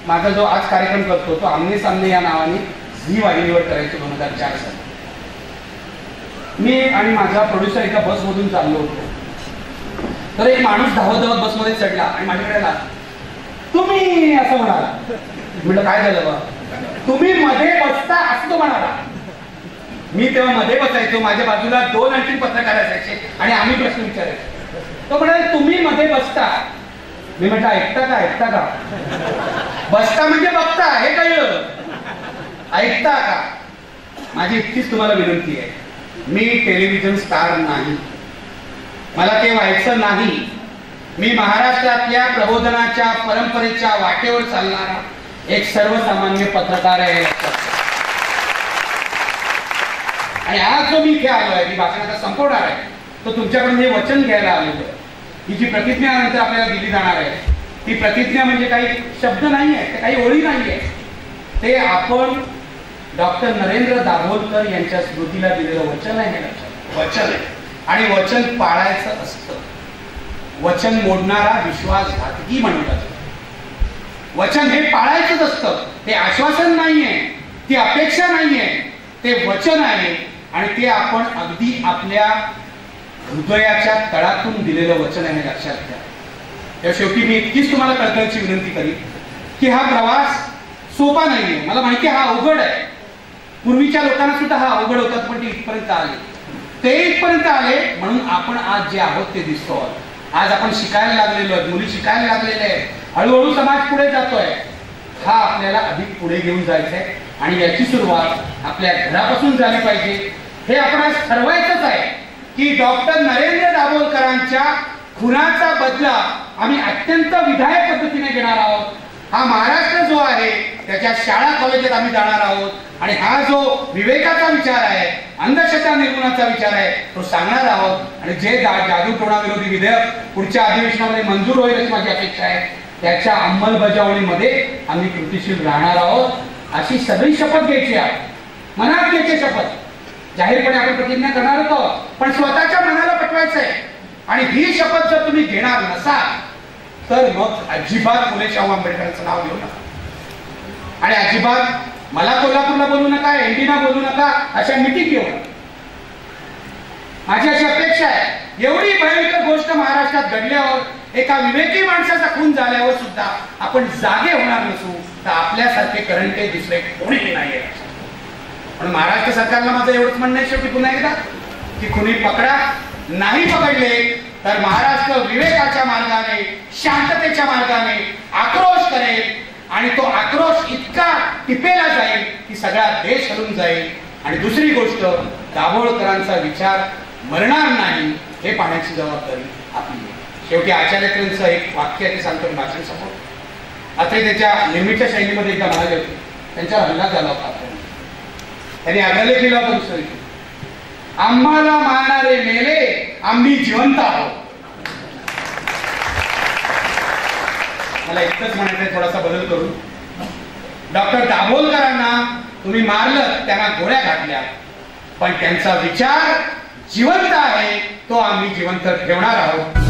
माझा जो आज कार्यक्रम करतो तो आमने सामने या नावाने झी वाहिनीवर करायचो 2004 साली. मी आणि माझा प्रोड्युसर एका बसमधून चाललो होतो, तर एक माणूस धावत धावत बसमध्ये चढला आणि माझ्याकडे आला. तुम्ही असं म्हणाला. म्हटलं काय झालं बा? तुम्ही मध्ये बसता असं तो म्हणाला. मी तेव्हा मध्ये बसायचो, माझ्या बाजूला 2 आणखी पत्रकार असायचे आणि आम्ही प्रश्न विचारायचो. तो म्हणाला तुम्ही मध्ये बसता. मी म्हटलं ऐकता का? ऐकता का? बसता म्हणजे बघता हे कळलं, ऐकता का? माझी इतकीच तुम्हाला विनंती आहे, मी टेलिव्हिजन स्टार नाही, मला ते व्हायचं नाही. मी महाराष्ट्रातल्या प्रबोधनाच्या परंपरेच्या वाटेवर चालणारा एक सर्वसामान्य पत्रकार आहे. आणि आज जो मी इथे आलो आहे, मी भाषण आता संपवणार आहे, तो तुमच्याकडून हे वचन घ्यायला आलेलो आहे. ही जी प्रतिज्ञा नंतर आपल्याला दिली जाणार आहे, ती प्रतिज्ञा म्हणजे काही शब्द नाही आहे, ते काही ओळी नाही आहे, ते आपण डॉक्टर नरेंद्र दाभोलकर यांच्या स्मृतीला दिलेलं वचन आहे. वचन आहे आणि वचन पाळायचं असतं. वचन मोडणारा विश्वासघातकी म्हणतात. वचन हे पाळायचंच असतं. ते आश्वासन नाहीये, ती अपेक्षा नाहीये, ते वचन आहे आणि ते आपण अगदी आपल्या हृदयाच्या तळातून दिलेलं वचन आहे, लक्षात घ्या. त्या शेवटी मी इतकीच तुम्हाला कळकळीची विनंती करीन की हा प्रवास सोपा नाहीये. मला माहिती आहे हा अवघड आहे. पूर्वीच्या लोकांना सुद्धा हा अवघड होता, पण ते इथपर्यंत आले. ते इथपर्यंत आले म्हणून आपण आज जे आहोत ते दिसतो आहोत. आज आपण शिकायला लागलेलो आहोत, मुली शिकायला लागलेले आहेत, हळूहळू समाज पुढे जातोय. हा आपल्याला अधिक पुढे घेऊन जायचं आहे आणि याची सुरुवात आपल्या घरापासून झाली पाहिजे. हे आपण आज ठरवायचंच आहे की डॉक्टर नरेंद्र दाभोलकरांच्या खुनाचा बदला आम्ही अत्यंत विधायक पद्धतीने घेणार आहोत. हा महाराष्ट्र जो आहे त्याच्या शाळा कॉलेजात आम्ही जाणार आहोत आणि हा जो विवेकाचा विचार आहे, अंधश्रद्धा निर्मूलनाचा विचार आहे, तो सांगणार आहोत. आणि जे जादूटोणा विरोधी विधेयक पुढच्या अधिवेशनामध्ये मंजूर होईल अशी माझी अपेक्षा आहे, त्याच्या अंमलबजावणीमध्ये आम्ही कृतीशील राहणार आहोत. अशी सगळी शपथ घ्यायची आहे, मनात घ्यायची शपथ. जाहीरपणे आपण प्रतिज्ञा करणार आहोत, पण स्वतःच्या मनाला पटवायचं आहे. आणि ही शपथ जर तुम्ही घेणार नसाल तर मग अजिबात फुले शाहू आंबेडकरांचं नाव घेऊ नका आणि अजिबात मला कोल्हापूरला बोलू नका, एनडीना बोलू नका, अशा मिटिंग घेऊ नका. माझी अशी अपेक्षा आहे, एवढी भयंकर गोष्ट महाराष्ट्रात घडल्यावर, एका विवेकी माणसाचा खून झाल्यावर सुद्धा आपण जागे होणार नसू तर आपल्यासारखे करंटे दुसरे कोणीही नाही. म्हणून महाराष्ट्र सरकारला माझं एवढंच म्हणणं आहे शेवटी पुन्हा एकदा की खुनी पकडा. नाही पकडले तर महाराष्ट्र विवेकाच्या मार्गाने, शांततेच्या मार्गाने आक्रोश करेल आणि तो आक्रोश इतका टिपेला जाईल की सगळा देश हलून जाईल. आणि दुसरी गोष्ट, दाभोळकरांचा विचार मरणार नाही हे पाहण्याची जबाबदारी आपली आहे. शेवटी आचार्यकरांचं एक वाक्य ते सांगतो भाषण समोर. आता त्याच्या निर्मित शैलीमध्ये एकदा म्हणाले होते, त्यांच्यावर हल्ला झाला होता. त्यांनी आग्रह केला होता दुसऱ्या दिवशी, आम्हाला मारणारे मेले, आम्ही जिवंत आहोत. मला इतकंच म्हणायचंय, थोडासा बदल करून, डॉक्टर दाभोलकरांना तुम्ही मारलं, त्यांना गोळ्या घातल्या, पण त्यांचा विचार जिवंत आहे, तो आम्ही जिवंत ठेवणार आहोत.